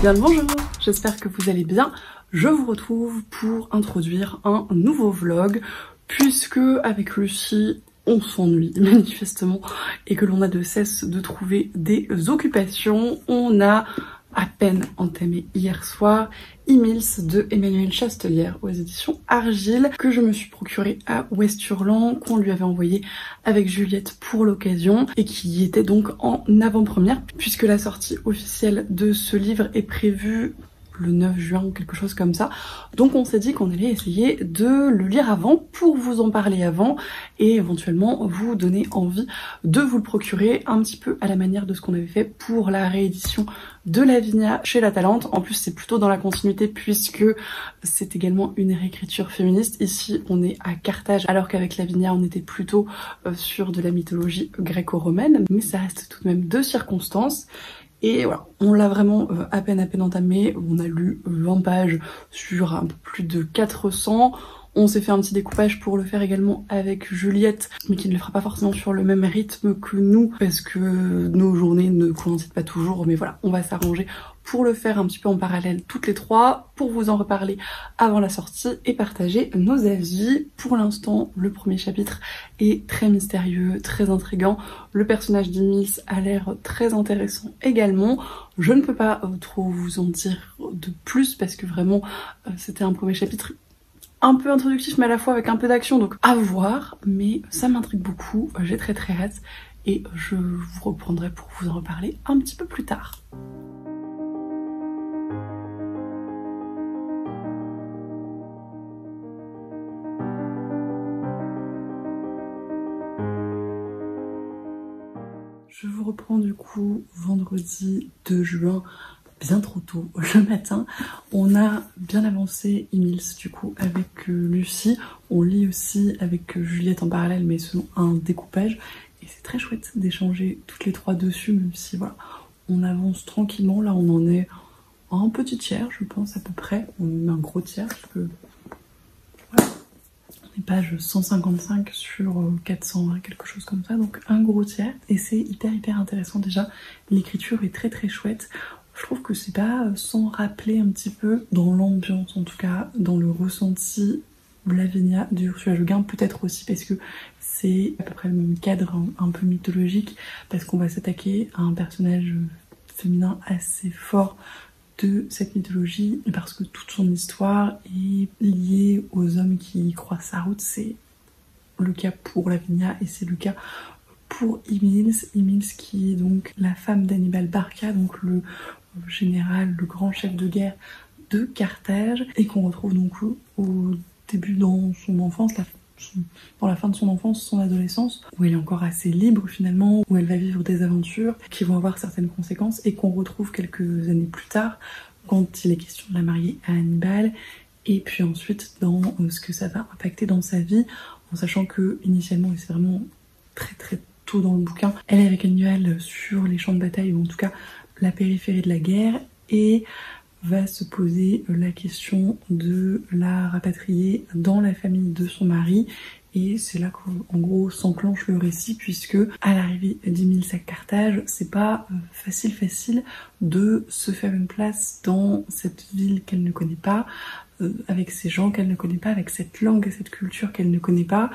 Bien le bonjour, j'espère que vous allez bien. Je vous retrouve pour introduire un nouveau vlog, puisque avec Lucie, on s'ennuie manifestement et que l'on a de cesse de trouver des occupations. On a à peine entamé hier soir Emils de Emmanuelle Chastelière aux éditions Argile, que je me suis procuré à West-Hurlan, qu'on lui avait envoyé avec Juliette pour l'occasion et qui était donc en avant-première, puisque la sortie officielle de ce livre est prévue le 9 juin ou quelque chose comme ça. Donc on s'est dit qu'on allait essayer de le lire avant pour vous en parler avant et éventuellement vous donner envie de vous le procurer un petit peu à la manière de ce qu'on avait fait pour la réédition de Lavinia chez La Talente. En plus c'est plutôt dans la continuité puisque c'est également une réécriture féministe. Ici on est à Carthage alors qu'avec Lavinia on était plutôt sur de la mythologie gréco-romaine, mais ça reste tout de même deux circonstances. Et voilà, on l'a vraiment à peine entamé, on a lu 20 pages sur un peu plus de 400. On s'est fait un petit découpage pour le faire également avec Juliette, mais qui ne le fera pas forcément sur le même rythme que nous, parce que nos journées ne coïncident pas toujours, mais voilà, on va s'arranger pour le faire un petit peu en parallèle toutes les trois, pour vous en reparler avant la sortie et partager nos avis. Pour l'instant, le premier chapitre est très mystérieux, très intriguant. Le personnage d'Emils a l'air très intéressant également. Je ne peux pas trop vous en dire de plus parce que vraiment c'était un premier chapitre un peu introductif mais à la fois avec un peu d'action, donc à voir, mais ça m'intrigue beaucoup, j'ai très hâte et je vous reprendrai pour vous en reparler un petit peu plus tard. Je vous reprends du coup vendredi 2 juin, bien trop tôt le matin. On a bien avancé Emils du coup avec Lucie. On lit aussi avec Juliette en parallèle mais selon un découpage. Et c'est très chouette d'échanger toutes les trois dessus, même si voilà, on avance tranquillement. Là on en est à un petit tiers je pense à peu près. On met un gros tiers parce que voilà, on est page 155 sur 400, quelque chose comme ça, donc un gros tiers. Et c'est hyper intéressant déjà. L'écriture est très chouette. Je trouve que c'est pas sans rappeler un petit peu dans l'ambiance, en tout cas dans le ressenti, Lavinia de Ursula Le Guin, peut-être aussi parce que c'est à peu près le même cadre un peu mythologique, parce qu'on va s'attaquer à un personnage féminin assez fort de cette mythologie, et parce que toute son histoire est liée aux hommes qui croisent sa route. C'est le cas pour Lavinia et c'est le cas pour Emils. Emils qui est donc la femme d'Hannibal Barca, donc le général, le grand chef de guerre de Carthage, et qu'on retrouve donc au début dans son enfance, dans la fin de son enfance, son adolescence, où elle est encore assez libre finalement, où elle va vivre des aventures qui vont avoir certaines conséquences, et qu'on retrouve quelques années plus tard quand il est question de la marier à Hannibal, et puis ensuite dans ce que ça va impacter dans sa vie, en sachant que initialement, et c'est vraiment très tôt dans le bouquin, elle est avec Hannibal sur les champs de bataille, ou en tout cas la périphérie de la guerre, et va se poser la question de la rapatrier dans la famille de son mari. Et c'est là qu'en gros s'enclenche le récit, puisque à l'arrivée d'Emils à Carthage, c'est pas facile de se faire une place dans cette ville qu'elle ne connaît pas, avec ces gens qu'elle ne connaît pas, avec cette langue et cette culture qu'elle ne connaît pas,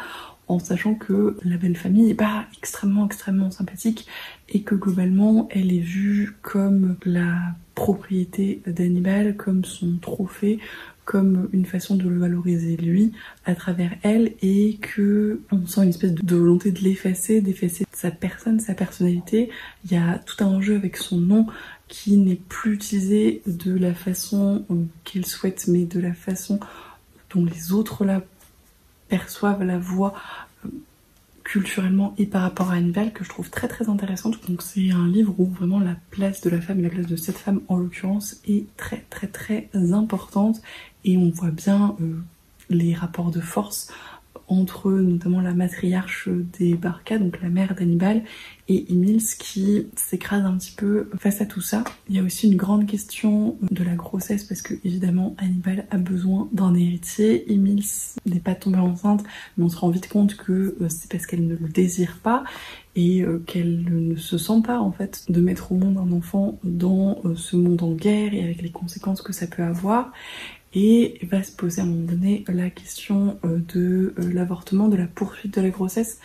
en sachant que la belle famille n'est pas extrêmement sympathique et que globalement elle est vue comme la propriété d'Hannibal, comme son trophée, comme une façon de le valoriser lui à travers elle, et que on sent une espèce de volonté de l'effacer, d'effacer sa personne, sa personnalité. Il y a tout un enjeu avec son nom qui n'est plus utilisé de la façon qu'il souhaite, mais de la façon dont les autres la perçoivent, la voix culturellement et par rapport à Hannibal, que je trouve très intéressante. Donc c'est un livre où vraiment la place de la femme, et la place de cette femme en l'occurrence, est très importante, et on voit bien les rapports de force entre notamment la matriarche des Barca, donc la mère d'Hannibal, et Emils qui s'écrase un petit peu face à tout ça. Il y a aussi une grande question de la grossesse parce que évidemment Hannibal a besoin d'un héritier. Emils n'est pas tombée enceinte, mais on se rend vite compte que c'est parce qu'elle ne le désire pas et qu'elle ne se sent pas en fait de mettre au monde un enfant dans ce monde en guerre et avec les conséquences que ça peut avoir. Et va se poser à un moment donné la question de l'avortement, de la poursuite de la grossesse,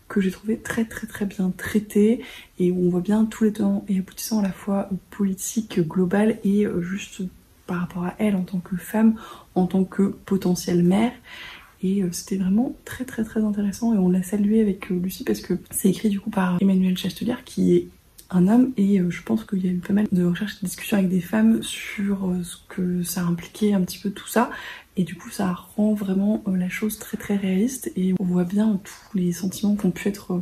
que j'ai trouvé très bien traité et où on voit bien tous les tenants et aboutissants à la fois politique globale et juste par rapport à elle en tant que femme, en tant que potentielle mère. Et c'était vraiment très intéressant et on l'a salué avec Lucie parce que c'est écrit du coup par Emmanuel Chastelier qui est un homme et je pense qu'il y a eu pas mal de recherches et de discussions avec des femmes sur ce que ça impliquait un petit peu tout ça et du coup ça rend vraiment la chose très réaliste et on voit bien tous les sentiments qu'ont pu être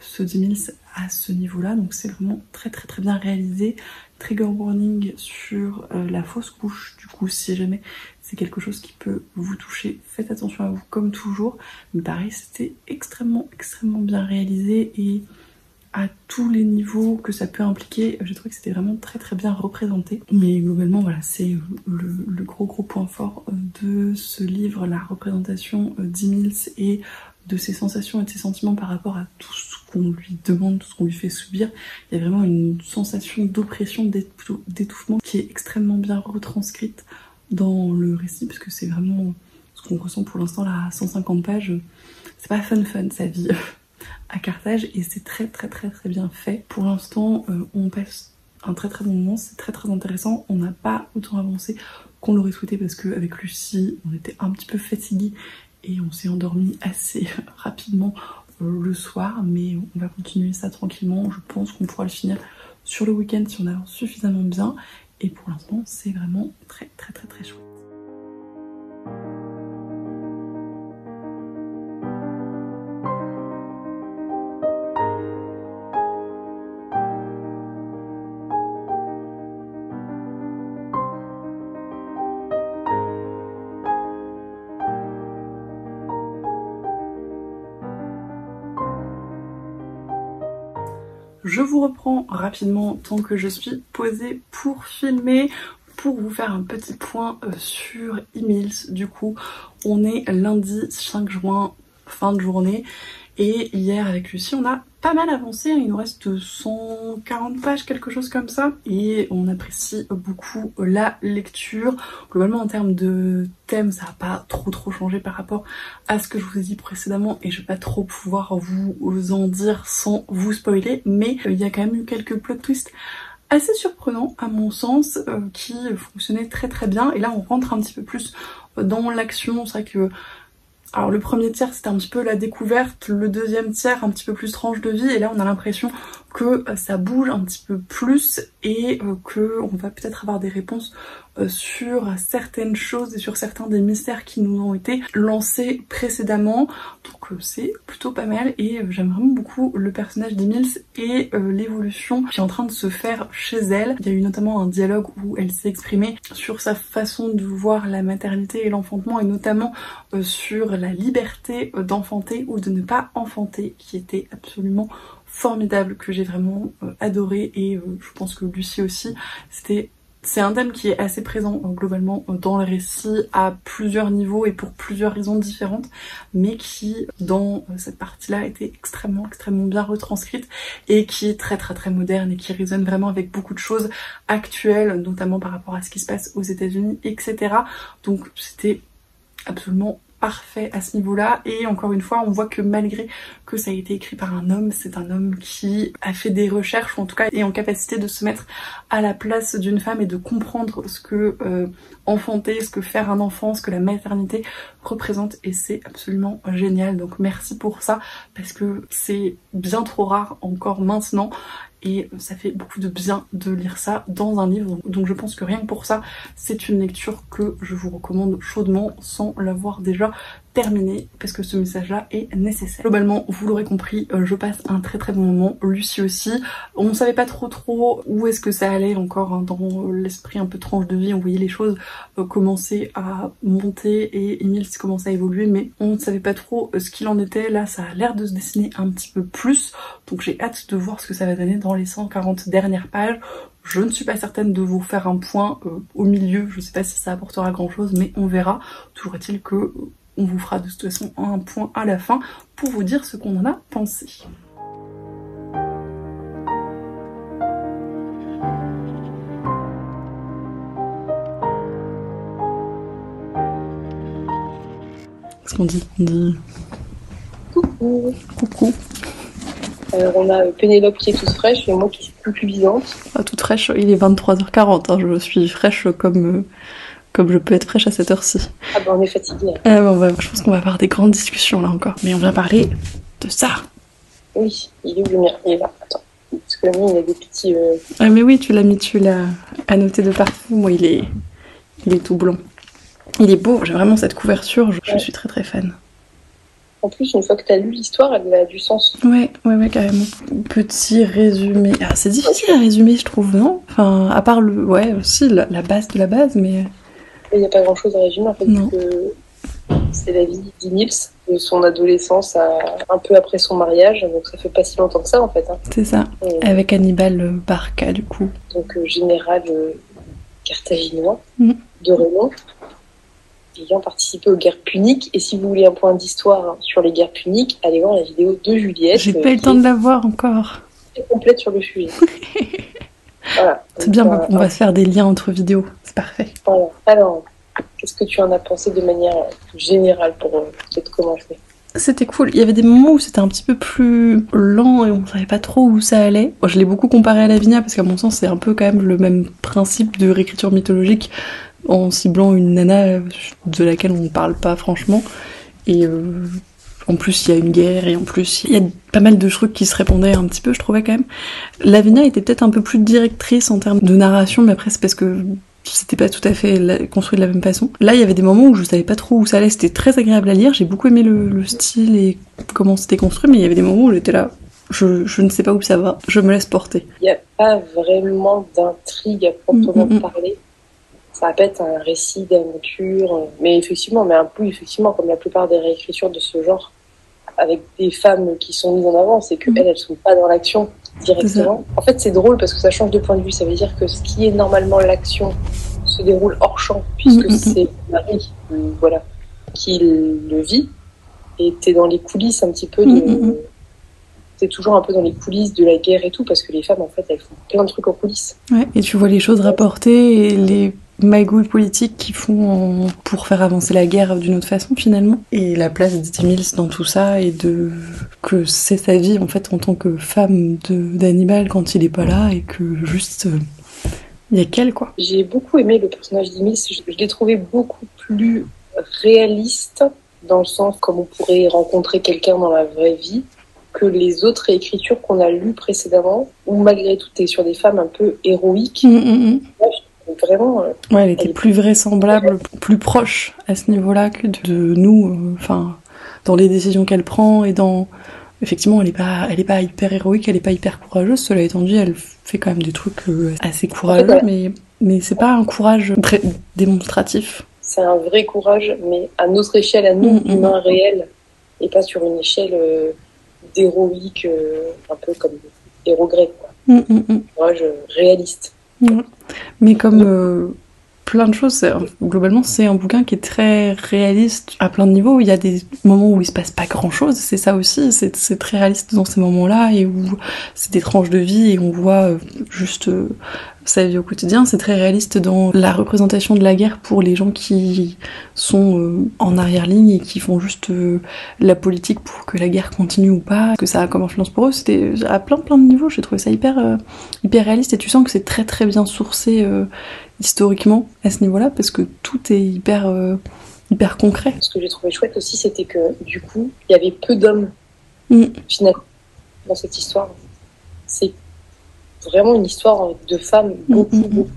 ceux d'Emils à ce niveau-là, donc c'est vraiment très bien réalisé. Trigger warning sur la fausse couche, du coup si jamais c'est quelque chose qui peut vous toucher, faites attention à vous comme toujours, mais pareil c'était extrêmement bien réalisé et à tous les niveaux que ça peut impliquer, j'ai trouvé que c'était vraiment très bien représenté. Mais globalement voilà, c'est le gros point fort de ce livre, la représentation d'Emils et de ses sensations et de ses sentiments par rapport à tout ce qu'on lui demande, tout ce qu'on lui fait subir. Il y a vraiment une sensation d'oppression, d'étouffement qui est extrêmement bien retranscrite dans le récit, parce que c'est vraiment ce qu'on ressent pour l'instant là à 150 pages. C'est pas fun sa vie à Carthage et c'est très bien fait. Pour l'instant on passe un très bon moment, c'est très intéressant. On n'a pas autant avancé qu'on l'aurait souhaité parce qu'avec Lucie on était un petit peu fatigués et on s'est endormi assez rapidement le soir, mais on va continuer ça tranquillement. Je pense qu'on pourra le finir sur le week-end si on avance suffisamment bien et pour l'instant c'est vraiment très chouette. Je vous reprends rapidement tant que je suis posée pour filmer, pour vous faire un petit point sur Emils. Du coup, on est lundi 5 juin, fin de journée, et hier avec Lucie, on a pas mal avancé, il nous reste 140 pages, quelque chose comme ça, et on apprécie beaucoup la lecture. Globalement en termes de thème, ça n'a pas trop changé par rapport à ce que je vous ai dit précédemment, et je vais pas trop pouvoir vous en dire sans vous spoiler, mais il y a quand même eu quelques plot twists assez surprenants à mon sens, qui fonctionnaient très bien, et là on rentre un petit peu plus dans l'action. C'est vrai que alors le premier tiers c'était un petit peu la découverte, le deuxième tiers un petit peu plus tranche de vie, et là on a l'impression que ça bouge un petit peu plus et que on va peut-être avoir des réponses sur certaines choses et sur certains des mystères qui nous ont été lancés précédemment. Donc c'est plutôt pas mal et j'aime vraiment beaucoup le personnage d'Emils et l'évolution qui est en train de se faire chez elle. Il y a eu notamment un dialogue où elle s'est exprimée sur sa façon de voir la maternité et l'enfantement, et notamment sur la liberté d'enfanter ou de ne pas enfanter, qui était absolument formidable, que j'ai vraiment adoré, et je pense que Lucie aussi. C'est un thème qui est assez présent globalement dans le récit à plusieurs niveaux et pour plusieurs raisons différentes, mais qui dans cette partie-là était extrêmement bien retranscrite et qui est très moderne et qui résonne vraiment avec beaucoup de choses actuelles, notamment par rapport à ce qui se passe aux États-Unis, etc. Donc c'était absolument parfait à ce niveau-là, et encore une fois on voit que malgré que ça a été écrit par un homme, c'est un homme qui a fait des recherches, ou en tout cas est en capacité de se mettre à la place d'une femme et de comprendre ce que enfanter, ce que faire un enfant, ce que la maternité représente, et c'est absolument génial. Donc merci pour ça, parce que c'est bien trop rare encore maintenant, et ça fait beaucoup de bien de lire ça dans un livre. Donc je pense que rien que pour ça, c'est une lecture que je vous recommande chaudement sans l'avoir déjà terminer parce que ce message-là est nécessaire. Globalement, vous l'aurez compris, je passe un très très bon moment, Lucie aussi. On savait pas trop où est-ce que ça allait encore hein, dans l'esprit un peu tranche de vie, on voyait les choses commencer à monter et Emile commençait à évoluer, mais on ne savait pas trop ce qu'il en était. Là, ça a l'air de se dessiner un petit peu plus, donc j'ai hâte de voir ce que ça va donner dans les 140 dernières pages. Je ne suis pas certaine de vous faire un point au milieu, je sais pas si ça apportera grand chose, mais on verra. Toujours est-il que on vous fera de toute façon un point à la fin pour vous dire ce qu'on en a pensé. Qu'est-ce qu'on dit? On dit coucou. Coucou. On a Pénélope qui est toute fraîche et moi qui suis plus cuisante. Ah, toute fraîche, il est 23h40, hein, je suis fraîche comme je peux être fraîche à cette heure-ci. Ah bah on est fatigué. Je pense qu'on va avoir des grandes discussions là encore. Mais on vient parler de ça. Oui, il est où le mien? Il est là, attends. Parce que le mien il a des petits... Ah mais oui, tu l'as annoté de partout. Moi il est tout blond. Il est beau, j'ai vraiment cette couverture, je suis très très fan. En plus, une fois que tu as lu l'histoire, elle a du sens. Ouais, carrément. Petit résumé. Ah, c'est difficile à résumer, je trouve, non? Enfin, à part aussi la base de la base, mais... Il n'y a pas grand-chose à résumer, en fait, non. C'est la vie d'Emile, de son adolescence un peu après son mariage, donc ça fait pas si longtemps que ça, en fait. Hein. C'est ça, avec Hannibal Barca, du coup. Donc, général carthaginois de renom, ayant participé aux guerres puniques. Et si vous voulez un point d'histoire sur les guerres puniques, allez voir la vidéo de Juliette. J'ai pas eu le temps de la voir encore. Très complète sur le sujet. Voilà. C'est bien, on va se faire des liens entre vidéos, c'est parfait. Voilà. Alors, qu'est-ce que tu en as pensé de manière générale pour peut-être commencer? C'était cool. Il y avait des moments où c'était un petit peu plus lent et on savait pas trop où ça allait. Moi, je l'ai beaucoup comparé à Lavinia parce qu'à mon sens, c'est un peu quand même le même principe de réécriture mythologique en ciblant une nana de laquelle on ne parle pas franchement. Et en plus, il y a une guerre et en plus, il y a pas mal de trucs qui se répondaient un petit peu, je trouvais quand même. Lavinia était peut-être un peu plus directrice en termes de narration, mais après, c'est parce que c'était pas tout à fait construit de la même façon. Là, il y avait des moments où je savais pas trop où ça allait, c'était très agréable à lire, j'ai beaucoup aimé le style et comment c'était construit, mais il y avait des moments où j'étais là, je ne sais pas où ça va, je me laisse porter. Il n'y a pas vraiment d'intrigue à proprement parler. Ça va pas être un récit d'aventure, mais un peu effectivement, comme la plupart des réécritures de ce genre, avec des femmes qui sont mises en avant, c'est qu'elles, elles sont pas dans l'action directement. En fait, c'est drôle parce que ça change de point de vue. Ça veut dire que ce qui est normalement l'action se déroule hors champ, puisque c'est Marie, voilà, qui le vit. Et t'es dans les coulisses un petit peu t'es toujours un peu dans les coulisses de la guerre et tout, parce que les femmes, en fait, elles font plein de trucs en coulisses. Ouais, et tu vois les choses rapportées et les magouilles politiques qui font pour faire avancer la guerre d'une autre façon finalement. Et la place d'Emile dans tout ça et que c'est sa vie en fait en tant que femme d'Hannibal quand il est pas là et que juste il y a qu'elle quoi. J'ai beaucoup aimé le personnage d'Emile, je l'ai trouvé beaucoup plus réaliste dans le sens comme on pourrait rencontrer quelqu'un dans la vraie vie que les autres réécritures qu'on a lues précédemment où malgré tout t'es sur des femmes un peu héroïques. Vraiment, ouais, elle était plus vraisemblable, plus proche à ce niveau-là que de nous, dans les décisions qu'elle prend et dans... Effectivement, elle est pas hyper héroïque, elle est pas hyper courageuse, cela étant dit, elle fait quand même des trucs assez courageux, en fait, mais c'est pas un courage très démonstratif. C'est un vrai courage, mais à notre échelle, à nous, humains réels, et pas sur une échelle d'héroïque, un peu comme héros grec, quoi. Courage réaliste. Mais comme plein de choses, globalement c'est un bouquin qui est très réaliste à plein de niveaux. Il y a des moments où il se passe pas grand chose, c'est ça aussi, c'est très réaliste dans ces moments là et où c'est des tranches de vie et on voit juste sa vie au quotidien. C'est très réaliste dans la représentation de la guerre pour les gens qui sont en arrière-ligne et qui font juste la politique pour que la guerre continue ou pas, que ça a comme influence pour eux. C'était à plein de niveaux, j'ai trouvé ça hyper réaliste et tu sens que c'est très très bien sourcé historiquement à ce niveau-là parce que tout est hyper concret. Ce que j'ai trouvé chouette aussi, c'était que du coup, il y avait peu d'hommes finalement dans cette histoire. C'est vraiment une histoire de femmes, beaucoup.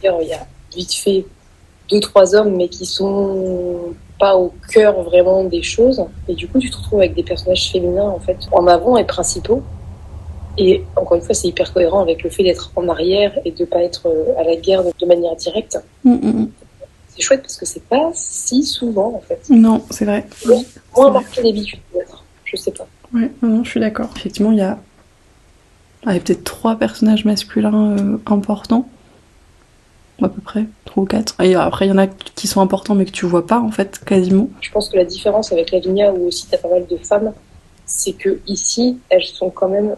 Il y a vite fait 2-3 hommes, mais qui sont pas au cœur vraiment des choses. Et du coup, tu te retrouves avec des personnages féminins, en fait, en avant et principaux. Et encore une fois, c'est hyper cohérent avec le fait d'être en arrière et de pas être à la guerre de manière directe. C'est chouette parce que c'est pas si souvent, en fait. Non, c'est vrai. Oui, moins marqué d'habitude, peut-être. Je sais pas. Ouais, non, je suis d'accord. Effectivement, il y a peut-être 3 personnages masculins importants. À peu près, 3 ou 4. Et après, il y en a qui sont importants mais que tu vois pas, en fait, quasiment. Je pense que la différence avec Lavinia, où aussi t'as pas mal de femmes, c'est que ici, elles sont quand même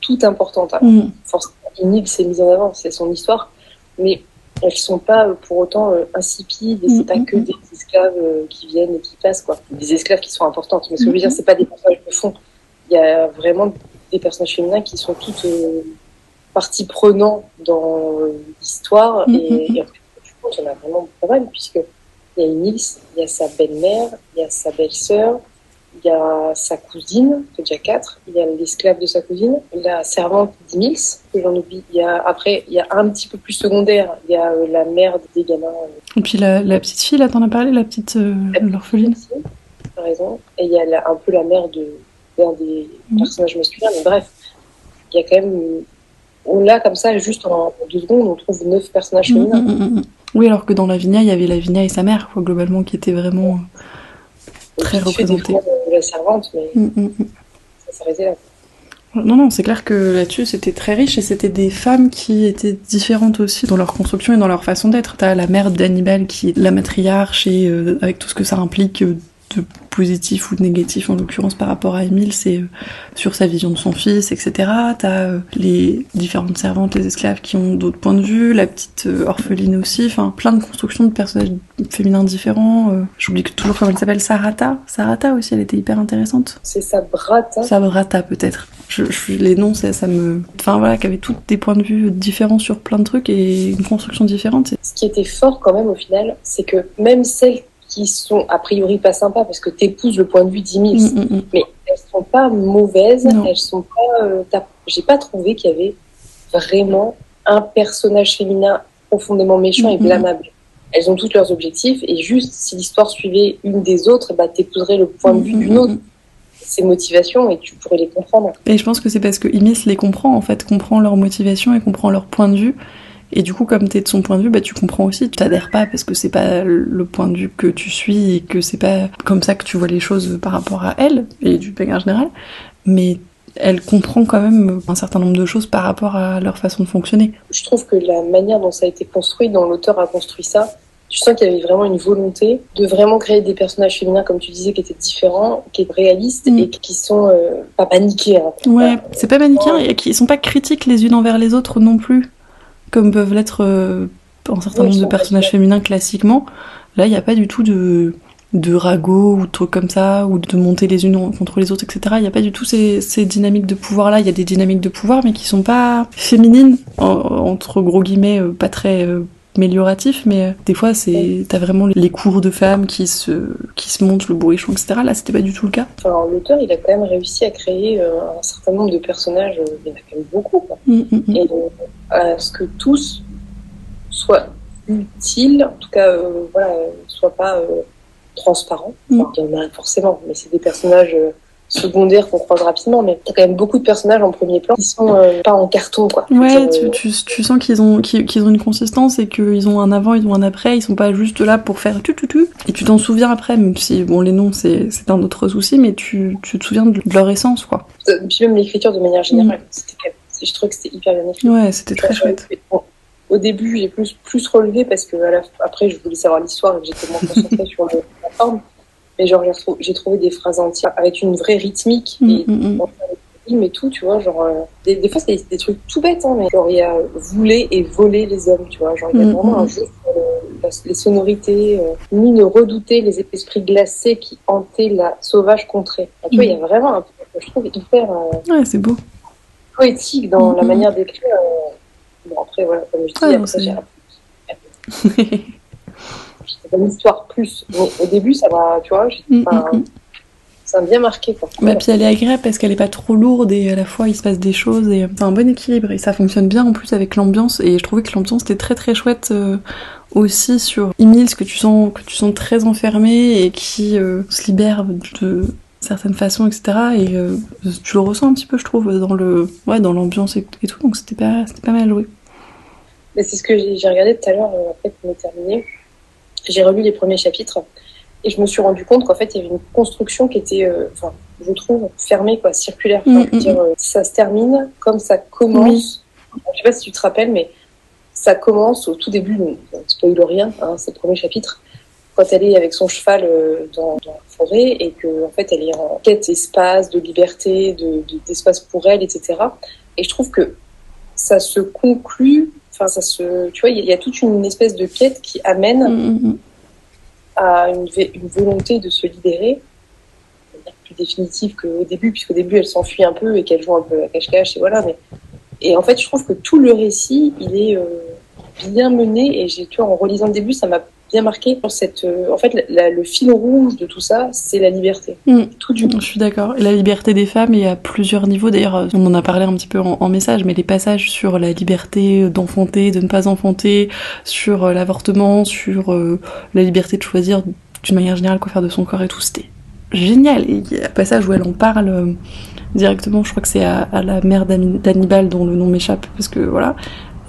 toutes importantes. Forcément, Enid s'est mise en avant, c'est son histoire, mais elles sont pas pour autant insipides, et c'est pas que des esclaves qui viennent et qui passent, quoi. Des esclaves qui sont importantes, mais ce que je veux dire, c'est pas des personnages de fond. Il y a vraiment des personnages féminins qui sont toutes partie prenante dans l'histoire, et après, je pense qu'il y en a vraiment pas mal, puisque il y a Enid, il y a sa belle-mère, il y a sa belle-sœur, il y a sa cousine, c'est déjà 4, il y a l'esclave de sa cousine, la servante d'Emils, que j'en oublie. Après, il y a un petit peu plus secondaire, il y a la mère des gamins. Et puis la petite fille, là, t'en as parlé, la petite l'orpheline. T'as raison. Et il y a un peu la mère d'un des personnages masculins, mais bref, il y a quand même... Là, comme ça, juste en 2 secondes, on trouve 9 personnages féminins. Oui, alors que dans Lavinia, il y avait Lavinia et sa mère, quoi, globalement, qui étaient vraiment très représentées. La servante, mais ça s'arrêtait là. Non, c'est clair que là-dessus, c'était très riche, et c'était des femmes qui étaient différentes aussi dans leur construction et dans leur façon d'être. T'as la mère d'Hannibal qui est la matriarche, et avec tout ce que ça implique de positif ou de négatif, en l'occurrence par rapport à Emile, c'est sur sa vision de son fils, etc. T'as les différentes servantes, les esclaves qui ont d'autres points de vue, la petite orpheline aussi, enfin plein de constructions de personnages féminins différents. J'oublie toujours comment elle s'appelle, Sarata aussi, elle était hyper intéressante. C'est Sabrata. Sabrata peut-être. Les noms, ça me... Enfin voilà, qui avait tous des points de vue différents sur plein de trucs et une construction différente. Ce qui était fort quand même au final, c'est que même celles qui sont a priori pas sympas, parce que t'épouses le point de vue d'Emils, mais elles sont pas mauvaises, elles sont pas... J'ai pas trouvé qu'il y avait vraiment un personnage féminin profondément méchant et blâmable. Elles ont tous leurs objectifs, et juste si l'histoire suivait une des autres, bah t'épouserais le point de vue d'une autre, ses motivations, et tu pourrais les comprendre. Et je pense que c'est parce que Emils les comprend, en fait, comprend leurs motivations et comprend leur point de vue. Et du coup, comme t'es de son point de vue, bah tu comprends aussi, tu t'adhères pas parce que c'est pas le point de vue que tu suis et que c'est pas comme ça que tu vois les choses par rapport à elle et du manière générale, mais elle comprend quand même un certain nombre de choses par rapport à leur façon de fonctionner. Je trouve que la manière dont ça a été construit, dont l'auteur a construit ça, je sens qu'il y avait vraiment une volonté de vraiment créer des personnages féminins, comme tu disais, qui étaient différents, qui étaient réalistes et qui sont pas manichéens. Ouais, c'est pas manichéen et qui sont pas critiques les unes envers les autres non plus, comme peuvent l'être un certain nombre de personnages féminins classiquement. Là, il n'y a pas du tout de ragots ou de trucs comme ça, ou de monter les unes contre les autres, etc. Il n'y a pas du tout ces dynamiques de pouvoir-là. Il y a des dynamiques de pouvoir, mais qui sont pas féminines, entre gros guillemets, pas très amélioratifs, mais des fois, t'as vraiment les cours de femmes qui se montent le bourrichon, etc. Là, c'était pas du tout le cas. Alors, l'auteur, il a quand même réussi à créer un certain nombre de personnages, il y en a quand même beaucoup, quoi. Et à ce que tous soient utiles, en tout cas, soient pas transparents. Enfin, il y en a forcément, mais c'est des personnages secondaires qu'on croise rapidement, mais il y a quand même beaucoup de personnages en premier plan qui sont pas en carton, quoi. Ouais, tu sens qu'ils ont une consistance et qu'ils ont un avant, ils ont un après, ils sont pas juste là pour faire tu. Et tu t'en souviens après, même si, bon, les noms, c'est un autre souci, mais tu te souviens de leur essence, quoi. Puis même l'écriture de manière générale, je trouve que c'était hyper bien écrit. Ouais, c'était très chouette. Au début, j'ai plus relevé parce que après, je voulais savoir l'histoire et que j'étais moins concentrée sur la forme. Mais genre, j'ai trouvé des phrases entières avec une vraie rythmique et tout, tu vois, genre, des fois, c'est des trucs tout bêtes, hein, mais genre, il y a vouler et voler les hommes, tu vois, genre, il y a vraiment un jeu sur les sonorités, ni ne redouter les esprits glacés qui hantaient la sauvage contrée. Enfin, tu vois, il y a vraiment un truc que je trouve hyper ouais, c'est beau. Poétique dans la manière d'écrire. Bon, après, voilà, comme je dis, après, j'ai c'est une histoire plus. Mais au début, ça va, tu vois, ça m'a bien marqué, quoi. Bah, puis elle est agréable parce qu'elle est pas trop lourde et à la fois il se passe des choses et c'est un bon équilibre et ça fonctionne bien en plus avec l'ambiance et je trouvais que l'ambiance était très très chouette aussi sur Emile, que tu sens très enfermé et qui se libère de certaines façons, etc. Et tu le ressens un petit peu, je trouve, dans l'ambiance et tout, donc c'était pas mal joué. Mais c'est ce que j'ai regardé tout à l'heure, après qu'on ait terminé. J'ai relu les premiers chapitres et je me suis rendu compte qu'en fait, il y avait une construction qui était, je trouve, fermée, quoi, circulaire. Ça se termine comme ça commence. Oui. Je sais pas si tu te rappelles, mais ça commence au tout début, on ne spoil rien, hein, c'est le premier chapitre, quand elle est avec son cheval dans la forêt et qu'en fait, elle est en quête d'espace, de liberté, d'espace pour elle, etc. Et je trouve que ça se conclut, tu vois, il y a toute une espèce de quête qui amène à une volonté de se libérer, plus définitive qu'au début, puisqu'au début, elle s'enfuit un peu et qu'elle joue un peu à cache-cache, et voilà. Et en fait, je trouve que tout le récit, il est bien mené, et tu vois, en relisant le début, ça m'a bien marqué. En fait, le fil rouge de tout ça, c'est la liberté. Tout du coup. Je suis d'accord. La liberté des femmes, et à plusieurs niveaux. D'ailleurs, on en a parlé un petit peu en message, mais les passages sur la liberté d'enfanter, de ne pas enfanter, sur l'avortement, sur la liberté de choisir d'une manière générale quoi faire de son corps et tout, c'était génial. Et il y a un passage où elle en parle directement, je crois que c'est à la mère d'Hannibal, dont le nom m'échappe, parce que voilà,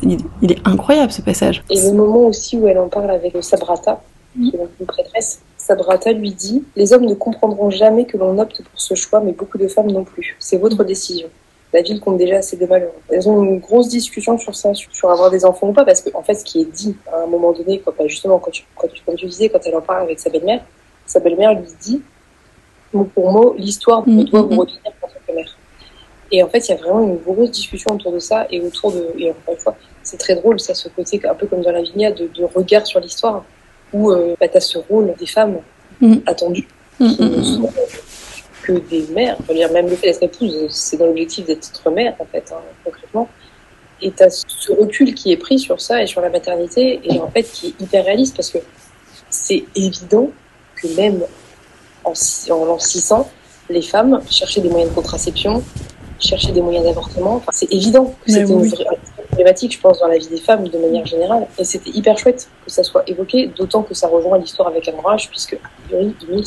il est incroyable ce passage. Et le moment aussi où elle en parle avec Sabrata, qui est une prêtresse, Sabrata lui dit « Les hommes ne comprendront jamais que l'on opte pour ce choix, mais beaucoup de femmes non plus. C'est votre décision. La ville compte déjà assez de malheureux. » Elles ont une grosse discussion sur ça, sur avoir des enfants ou pas, parce qu'en fait, ce qui est dit à un moment donné, justement, comme tu disais, quand elle en parle avec sa belle-mère lui dit, mot pour mot, l'histoire doit vous retenir en tant que mère. Et en fait, il y a vraiment une grosse discussion autour de ça, et encore une fois, c'est très drôle, ça, ce côté un peu comme dans la Vigna de regard sur l'histoire, où tu as ce rôle des femmes attendues, qui ne sont que des mères. Je veux dire, même le fait d'être épouse, c'est dans l'objectif d'être mère, en fait, concrètement. Et tu as ce recul qui est pris sur ça et sur la maternité, et en fait, qui est hyper réaliste, parce que c'est évident que même en l'an 600, les femmes cherchaient des moyens de contraception, cherchaient des moyens d'avortement. Enfin, c'est évident que c'était une vraie problématique, je pense, dans la vie des femmes de manière générale. Et c'était hyper chouette que ça soit évoqué, d'autant que ça rejoint l'histoire avec Amouage, puisque, a priori, Emile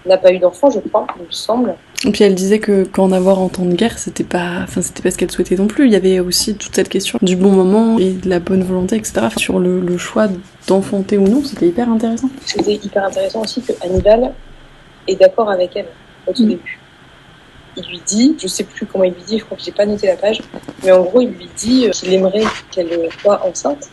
n'a pas eu d'enfant, je crois, il me semble. Et puis elle disait que qu'en avoir en temps de guerre, c'était pas ce qu'elle souhaitait non plus. Il y avait aussi toute cette question du bon moment et de la bonne volonté, etc. Sur le choix d'enfanter ou non, c'était hyper intéressant. C'était hyper intéressant aussi que Hannibal est d'accord avec elle au tout début. Il lui dit, je sais plus comment il lui dit, je crois que j'ai pas noté la page, mais en gros il lui dit qu'il aimerait qu'elle soit enceinte.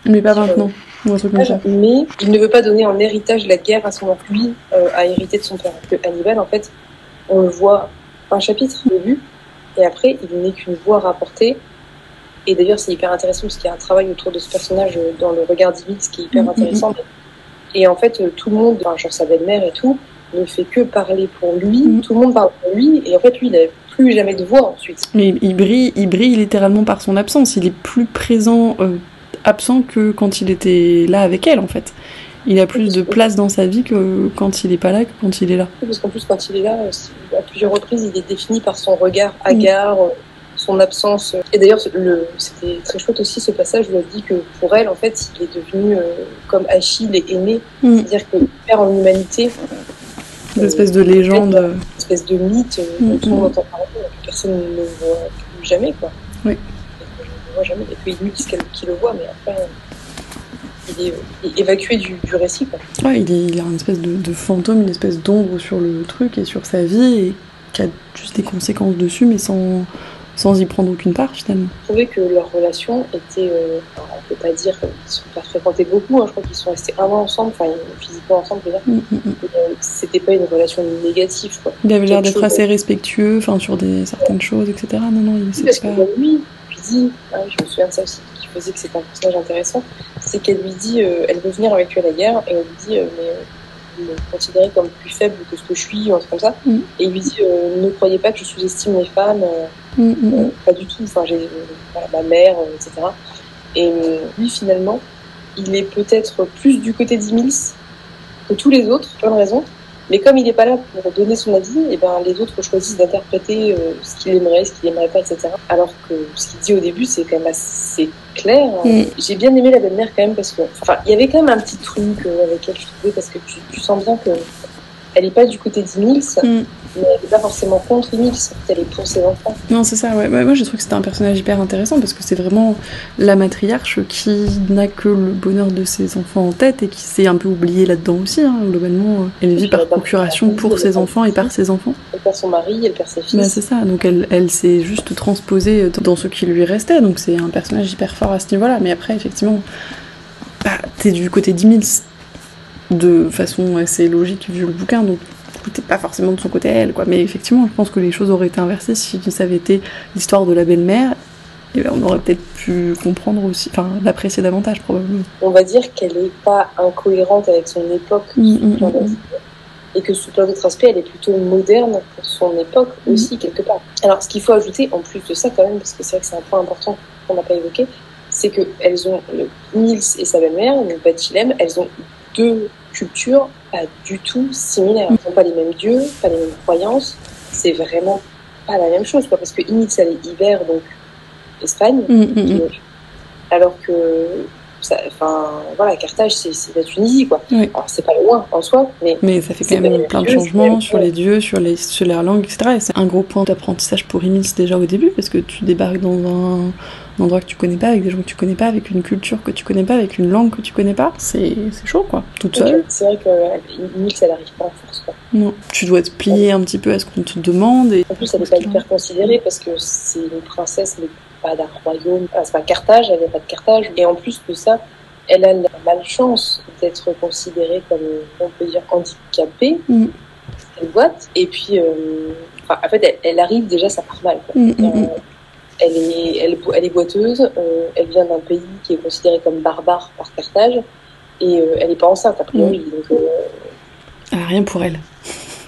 Mais pas maintenant. Ou un truc comme ça. Mais il ne veut pas donner en héritage la guerre à son enfant. Lui a hérité de son père. Que Hannibal, en fait, on le voit un chapitre au début, et après il n'est qu'une voix rapportée. Et d'ailleurs c'est hyper intéressant parce qu'il y a un travail autour de ce personnage dans le regard d'Emile, ce qui est hyper intéressant. Et en fait tout le monde, genre sa belle-mère et tout, ne fait que parler pour lui, tout le monde parle pour lui, et en fait lui il n'a plus jamais de voix ensuite. Mais il brille littéralement par son absence, il est plus présent, absent que quand il était là avec elle en fait. Il a plus de place dans sa vie que quand il est pas là, que quand il est là. Parce qu'en plus quand il est là, à plusieurs reprises il est défini par son regard hagard, son absence. Et d'ailleurs c'était très chouette aussi ce passage où elle dit que pour elle en fait il est devenu comme Achille est aimé, c'est-à-dire qu'il perd en humanité. Une espèce de légende. Une espèce de mythe dont tout le monde entend parler, que personne ne le voit plus jamais, quoi. Oui. Je ne le vois jamais. Et puis lui qui le voit, mais après, il est évacué du récit, quoi. Ouais, il a une espèce de fantôme, une espèce d'ombre sur le truc et sur sa vie, et qui a juste des conséquences dessus, mais sans y prendre aucune part, finalement. Je trouvais que leur relation était... on ne peut pas dire qu'ils ne sont pas fréquentés beaucoup, hein, je crois qu'ils sont restés un an ensemble, enfin physiquement ensemble, je veux dire. C'était pas une relation négative, quoi. Il avait l'air d'être assez respectueux, sur certaines choses, etc. Non, il parce que lui dit, je me souviens de ça aussi, qui faisait que c'était un personnage intéressant, c'est qu'elle lui dit, elle veut venir avec lui à la guerre, et on lui dit, mais vous me considérez comme plus faible que ce que je suis, ou un truc comme ça. Et il lui dit, ne croyez pas que je sous-estime les femmes, pas du tout, j'ai ma mère, etc. Et lui, finalement, il est peut-être plus du côté d'Emile que tous les autres, pour une raison, Mais comme il n'est pas là pour donner son avis, et ben les autres choisissent d'interpréter ce qu'il aimerait pas, etc. Alors que ce qu'il dit au début, c'est quand même assez clair. J'ai bien aimé la belle-mère quand même parce que, enfin, il y avait quand même un petit truc avec elle, je trouvais, parce que tu sens bien que elle n'est pas du côté d'Emils, mais elle n'est pas forcément contre Emils, elle est pour ses enfants. Non, c'est ça, ouais. Moi, j'ai trouvé que c'était un personnage hyper intéressant parce que c'est vraiment la matriarche qui n'a que le bonheur de ses enfants en tête et qui s'est un peu oubliée là-dedans aussi. Hein. Globalement, elle vit par procuration pour ses enfants et par ses enfants. Elle perd son mari, elle perd ses fils. Bah, c'est ça, donc elle s'est juste transposée dans ce qui lui restait, donc c'est un personnage hyper fort à ce niveau-là. Mais après, effectivement, t'es du côté d'Emils de façon assez logique vu le bouquin, donc t'es pas forcément de son côté elle, quoi. Mais effectivement, je pense que les choses auraient été inversées si ça avait été l'histoire de la belle-mère, et ben on aurait peut-être pu comprendre aussi, enfin l'apprécier davantage probablement. On va dire qu'elle est pas incohérente avec son époque, et que sous plein d'autres aspects, elle est plutôt moderne pour son époque aussi, quelque part. Alors, ce qu'il faut ajouter, en plus de ça quand même, parce que c'est vrai que c'est un point important qu'on n'a pas évoqué, c'est qu'elles ont, Nils et sa belle-mère, donc Bathilem, elles ont deux cultures pas du tout similaires. Elles n'ont pas les mêmes dieux, pas les mêmes croyances. C'est vraiment pas la même chose, quoi. Parce que Nils, elle est hiver, donc Espagne, alors que, voilà, Carthage, c'est la Tunisie, quoi. Oui. Alors, c'est pas loin en soi, mais ça fait quand même plein de changements sur les dieux, sur leur langue, etc. Et c'est un gros point d'apprentissage pour Nils déjà au début, parce que tu débarques dans un endroit que tu connais pas, avec des gens que tu connais pas, avec une culture que tu connais pas, avec une langue que tu connais pas. C'est chaud, quoi. Toute seule. C'est vrai que Nils, elle arrive pas en force, quoi. Non. Tu dois te plier un petit peu à ce qu'on te demande. Et... En plus, elle n'est pas hyper considérée parce que c'est une princesse, mais pas d'un royaume. Enfin, c'est pas Carthage, elle n'est pas de Carthage. Et en plus de ça, elle a la malchance d'être considérée comme, on peut dire, handicapée. Elle boite. Et puis, en fait, elle arrive déjà, ça part mal, quoi. Elle est boiteuse, elle vient d'un pays qui est considéré comme barbare par Carthage, et elle n'est pas enceinte, a priori. Donc, elle n'a rien pour elle.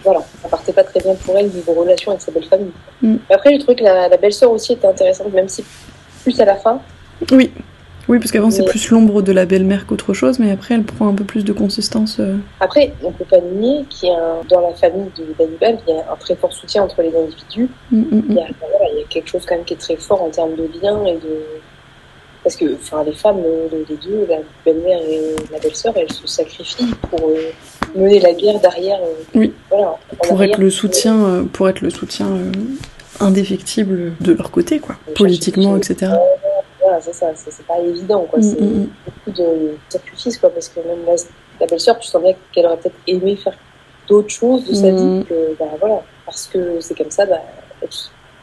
Voilà, ça partait pas très bien pour elle niveau relation avec sa belle famille. Mais après, j'ai trouvé que la belle-sœur aussi était intéressante, même si plus à la fin. Oui, parce qu'avant c'est plus l'ombre de la belle-mère qu'autre chose, mais après elle prend un peu plus de consistance. Après, on peut pas nier qu'il y a dans la famille de d'Hannibal, il y a un très fort soutien entre les individus. Il y a quelque chose quand même qui est très fort en termes de lien et de... Parce que les femmes, les deux, la belle-mère et la belle-sœur, elles se sacrifient pour mener la guerre derrière. Voilà, pour être le soutien indéfectible de leur côté, quoi. Politiquement, etc. Voilà, c'est ça, c'est pas évident, quoi. C'est beaucoup de sacrifices, quoi, parce que même la belle-sœur, tu sens bien qu'elle aurait peut-être aimé faire d'autres choses de sa vie, que, parce que c'est comme ça,